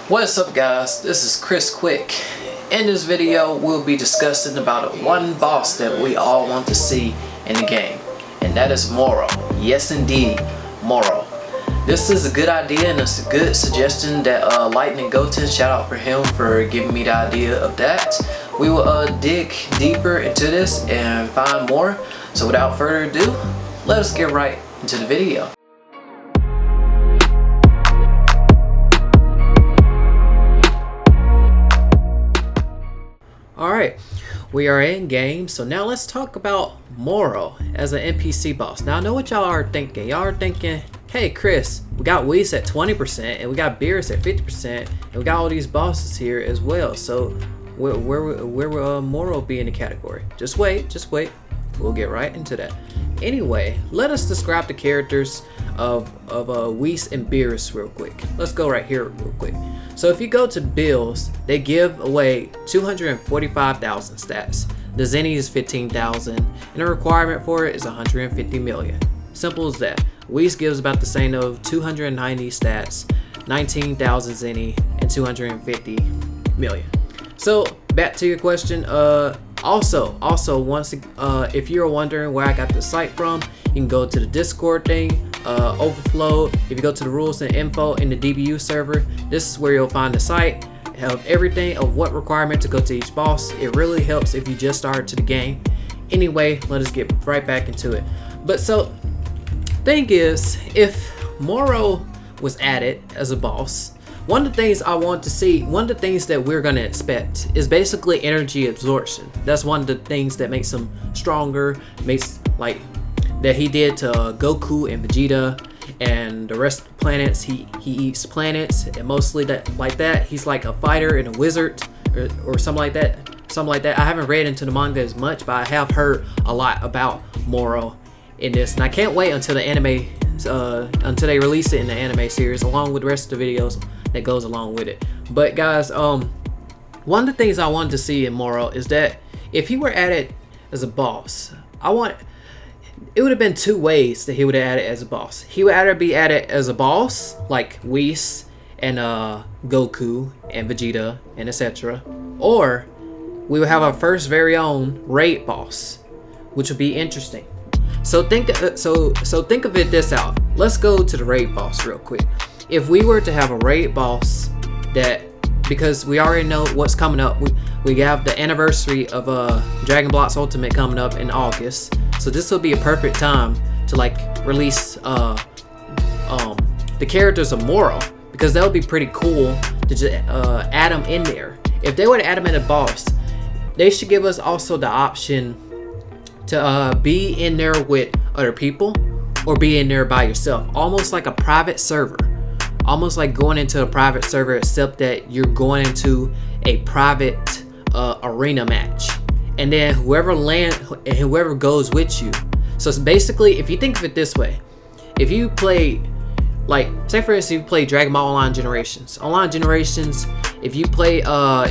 What's up guys, this is Kwik. In this video we'll be discussing about one boss that we all want to see in the game, and that is Moro. Yes indeed, Moro. This is a good idea and it's a good suggestion that Lightning Goten, shout out for him for giving me the idea of that. We will dig deeper into this and find more. So without further ado, let us get right into the video. Alright, we are in game, so now let's talk about Moro as an NPC boss. Now I know what y'all are thinking. Y'all are thinking, hey Chris, we got Whis at 20% and we got Beerus at 50% and we got all these bosses here as well. So where will Moro be in the category? Just wait. We'll get right into that. Anyway, let us describe the characters of Whis and Beerus real quick. Let's go right here real quick. So if you go to builds, they give away 245,000 stats. The Zenny is 15,000 and the requirement for it is 150 million. Simple as that. Whis gives about the same of 290 stats, 19,000 Zenny and 250 million. So back to your question, also once if you're wondering where I got the site from, you can go to the Discord thing, overflow. If you go to the rules and info in the Dbu server, this is where you'll find the site of everything of what requirement to go to each boss. It really helps if you just started to the game. Anyway, let us get right back into it. But so thing is, if Moro was added as a boss, one of the things I want to see, one of the things that we're gonna expect is basically energy absorption. That's one of the things that makes him stronger, makes like that he did to Goku and Vegeta and the rest of the planets. He eats planets and mostly that like that. He's like a fighter and a wizard or something like that. I haven't read into the manga as much, but I have heard a lot about Moro in this, and I can't wait until the anime until they release it in the anime series along with the rest of the videos that goes along with it. But guys, one of the things I wanted to see in Moro is that if he were added as a boss, it would have been two ways that he would have added as a boss. He would either be added as a boss like Whis and Goku and Vegeta and etc., or we would have our first very own raid boss, which would be interesting. So think of it this out. Let's go to the raid boss real quick. If we were to have a raid boss that, because we already know what's coming up, we have the anniversary of Dragon Block's Ultimate coming up in August, so this will be a perfect time to like release the characters of Moro, because that would be pretty cool to just add them in there. If they were to add them in a boss, they should give us also the option to be in there with other people or be in there by yourself, almost like a private server. Almost like going into a private server, except that you're going into a private arena match, and then whoever goes with you. So it's basically, if you think of it this way, if you play, like, say for instance, you play Dragon Ball Online Generations. If you play,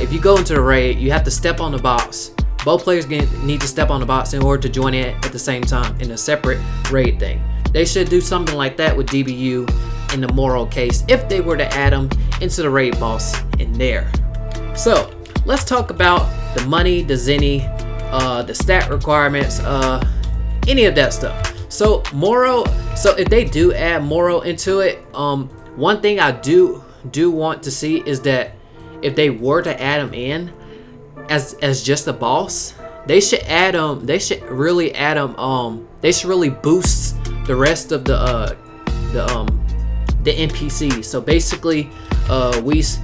if you go into the raid, you have to step on the box. Both players need to step on the box in order to join it at the same time in a separate raid thing. They should do something like that with Dbu in the Moro case if they were to add them into the raid boss in there. So let's talk about the money, the Zenny, the stat requirements, any of that stuff. So Moro, so if they do add Moro into it, one thing I do want to see is that if they were to add him in as just a boss, they should add him. They should really add him. They should really boost the rest of the NPCs. So basically, Whis,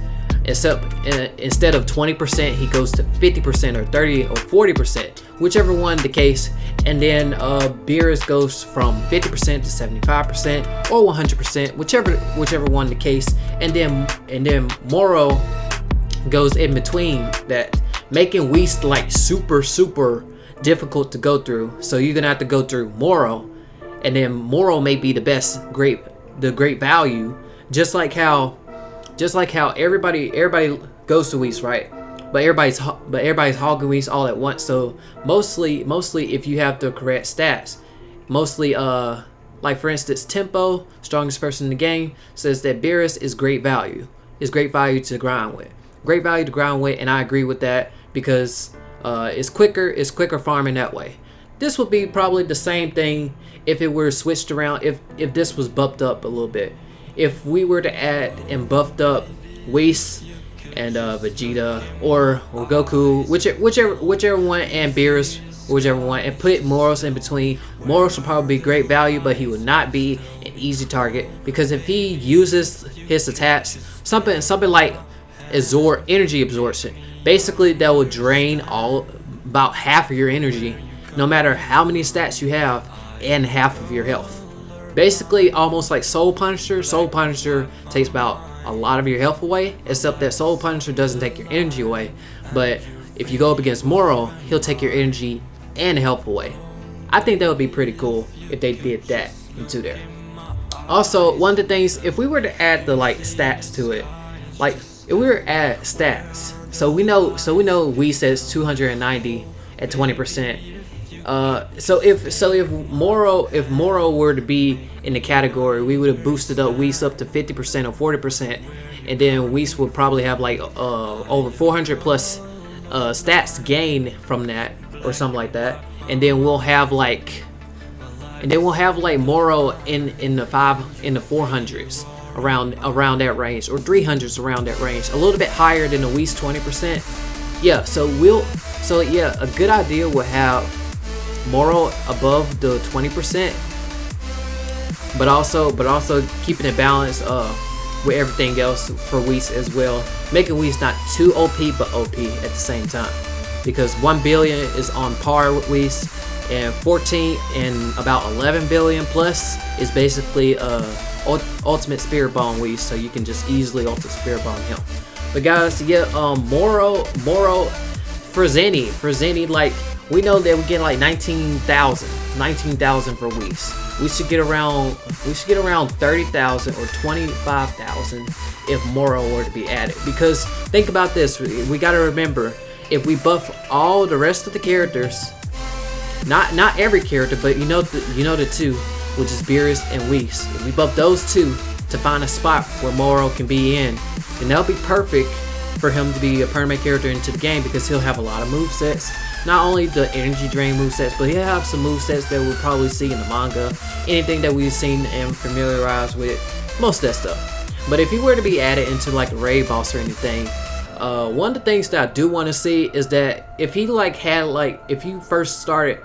instead of 20%, he goes to 50% or 30 or 40%, whichever one the case. And then Beerus goes from 50% to 75% or 100%, whichever one the case. And then Moro goes in between that, making Whis like super difficult to go through. So you're gonna have to go through Moro, and then Moro may be the great value, just like how everybody goes to Whis, right? But everybody's hogging Whis all at once. So mostly if you have the correct stats, mostly like for instance, Tempo, strongest person in the game, says that Beerus is great value. is great value to grind with. Great value to grind with, and I agree with that because it's quicker farming that way. This would be probably the same thing if it were switched around, if this was buffed up a little bit. If we were to add and buffed up Whis and Vegeta or Goku, whichever one, and Beerus, whichever one, and put Moros in between. Moros would probably be great value, but he would not be an easy target because if he uses his attacks, something like energy absorption, basically that will drain about half of your energy, no matter how many stats you have, and half of your health. Basically, almost like Soul Punisher. Soul Punisher takes about a lot of your health away, except that Soul Punisher doesn't take your energy away. But if you go up against Moro, he'll take your energy and health away. I think that would be pretty cool if they did that into there. Also, one of the things, if we were to add the stats to it, if we were to add stats, so we know we says 290 at 20%. So if Moro were to be in the category, we would have boosted up Whis up to 50% or 40%, and then Whis would probably have over 400 plus stats gained from that or something like that, and then we'll have Moro in the 400s around that range, or 300s around that range, a little bit higher than the Whis 20%. Yeah, so a good idea would have Moro above the 20%, but also keeping it balanced with everything else for Whis as well, making Whis not too OP but OP at the same time, because 1 billion is on par with Whis, and 14 and about 11 billion plus is basically ultimate Spirit Bomb Whis, so you can just easily ultimate Spirit Bomb him. But guys, yeah, Moro for Zenny, we know that we get 19,000 for Whis. We should get around 30,000 or 25,000 if Moro were to be added. Because think about this, we got to remember, if we buff all the rest of the characters, not every character, but you know the two, which is Beerus and Whis. If we buff those two to find a spot where Moro can be in, then that'll be perfect for him to be a permanent character into the game, because he'll have a lot of movesets. Not only the energy drain movesets, but he'll have some movesets that we'll probably see in the manga. Anything that we've seen and familiarized with, most of that stuff. But if he were to be added into a raid boss or anything, one of the things that I do want to see is that if he if you first started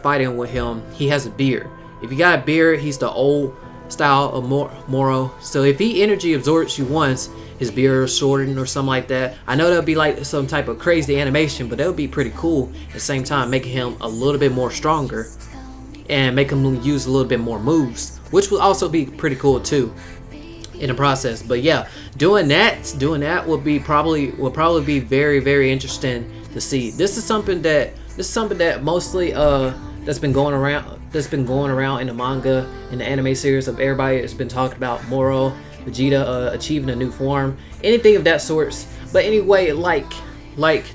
fighting with him, he has a beard. If you got a beard, he's the old style of Moro. So if he energy absorbs you once, his beard is shortened or something like that. I know that would be some type of crazy animation, but that would be pretty cool at the same time, making him a little bit more stronger and make him use a little bit more moves, which would also be pretty cool too in the process. But yeah, doing that will probably be very, very interesting to see. This is something that mostly that's been going around in the manga, in the anime series, of everybody has been talking about Moro, Vegeta achieving a new form, anything of that sort. But anyway,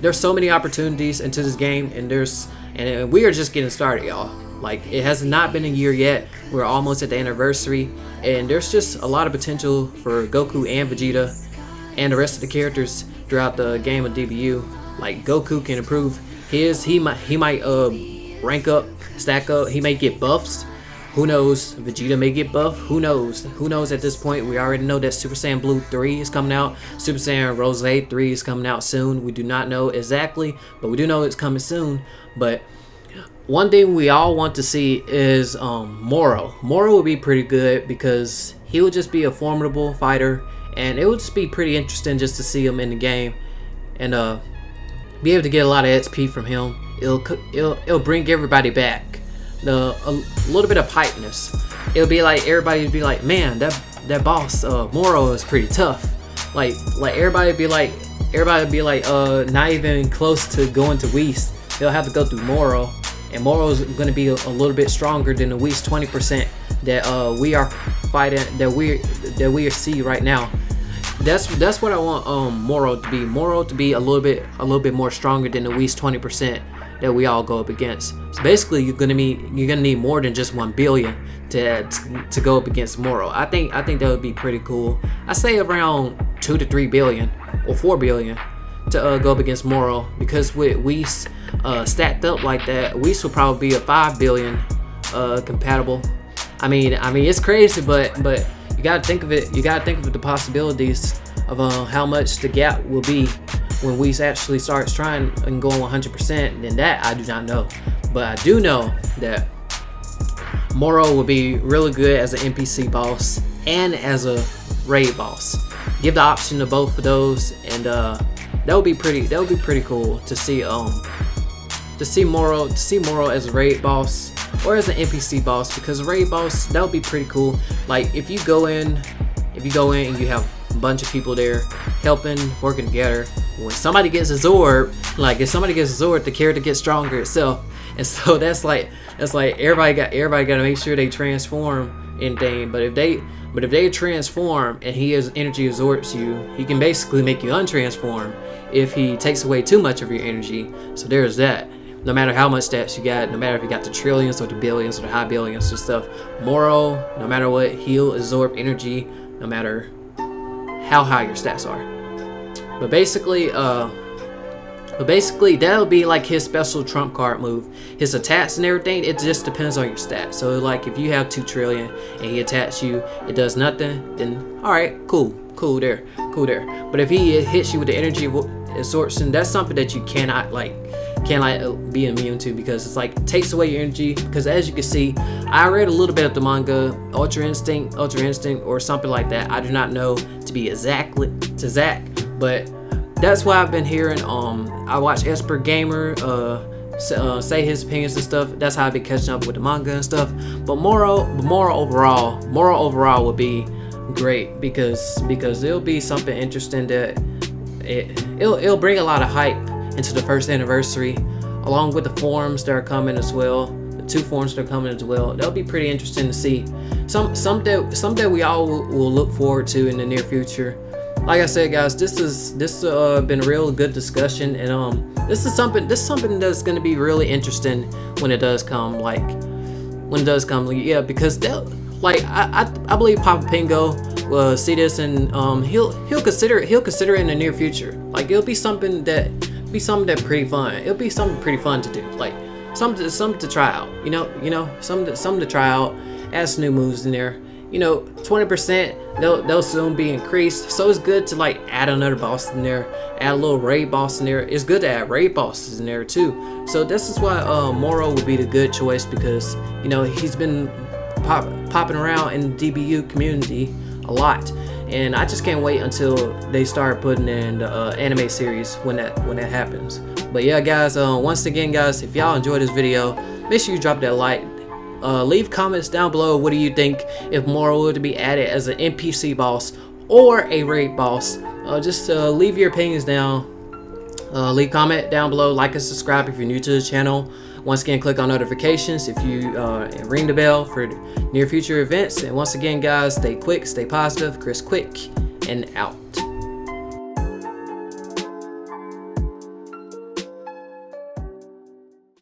there's so many opportunities into this game, and we are just getting started, y'all. It has not been a year yet. We're almost at the anniversary, and there's just a lot of potential for Goku and Vegeta and the rest of the characters throughout the game of DBU. Goku can improve his, he might rank up, stack up, he may get buffs. Who knows? Vegeta may get buffed. Who knows? Who knows at this point? We already know that Super Saiyan Blue 3 is coming out. Super Saiyan Rose 3 is coming out soon. We do not know exactly, but we do know it's coming soon. But one thing we all want to see is Moro. Moro would be pretty good because he would just be a formidable fighter, and it would just be pretty interesting just to see him in the game and be able to get a lot of XP from him. It'll bring everybody back. A little bit of hypeness. It'll be everybody would be man, that boss Moro is pretty tough. Everybody would be not even close to going to Whis. They'll have to go through Moro, and Moro is going to be a little bit stronger than the Whis 20% that we are fighting, that we see right now. That's what I want Moro to be. Moro to be a little bit more stronger than the Whis 20% that we all go up against. So basically, you're gonna need more than just 1 billion to go up against Moro. I think that would be pretty cool. I say around 2 to 3 billion or 4 billion to go up against Moro, because with Whis stacked up like that, Whis would probably be a 5 billion compatible. I mean it's crazy, but you gotta think of it. You gotta think of the possibilities of how much the gap will be when Whis actually starts trying and going 100%. Then that I do not know, but I do know that Moro will be really good as an NPC boss and as a raid boss. Give the option to both of those, and that would be pretty cool to see Moro as a raid boss or as an NPC boss, because a raid boss, that would be pretty cool. Like if you go in and you have a bunch of people there helping, working together. When somebody gets a Zord, the character gets stronger itself, and so that's like everybody got to make sure they transform in thing. But if they transform and his energy absorbs you, he can basically make you untransform if he takes away too much of your energy. So there's that. No matter how much stats you got, no matter if you got the trillions or the billions or the high billions or stuff, Moro, no matter what, he'll absorb energy no matter how high your stats are. But basically that'll be like his special trump card move. His attacks and everything, it just depends on your stats. So like if you have 2 trillion and he attacks you, it does nothing, then alright, cool there. But if he hits you with the energy absorption, that's something that you cannot be immune to, because it's like takes away your energy. Because as you can see, I read a little bit of the manga, Ultra Instinct or something like that. I do not know to be exact, but that's what I've been hearing. I watch Esper Gamer say his opinions and stuff. That's how I've been catching up with the manga and stuff. But Moro overall would be great, because it'll be something interesting that it'll bring a lot of hype into the first anniversary, along with the forums that are coming as well. The 2 forums that are coming as well. That'll be pretty interesting to see. Something we all will look forward to in the near future. Like I said, guys, this been a real good discussion, and this is something that's gonna be really interesting when it does come. Yeah, because I believe Papa Pingo will see this, and he'll consider it in the near future. Like it'll be something pretty fun. It'll be something pretty fun to do. Like something to try out. You know, something to try out. Add some new moves in there. 20%, they'll soon be increased. So it's good to like add another boss in there, add a little raid boss in there. It's good to add raid bosses in there too. So this is why Moro would be the good choice, because he's been popping around in the DBU community a lot, and I just can't wait until they start putting in the anime series when that happens. But yeah, guys, once again, guys, if y'all enjoyed this video, make sure you drop that like. Leave comments down below. What do you think if Moro were to be added as an NPC boss or a raid boss? Just leave your opinions down. Leave comment down below, like and subscribe if you're new to the channel. Once again, click on notifications if you ring the bell for near future events. And once again, guys, stay quick, stay positive. Chris Kwik, and out.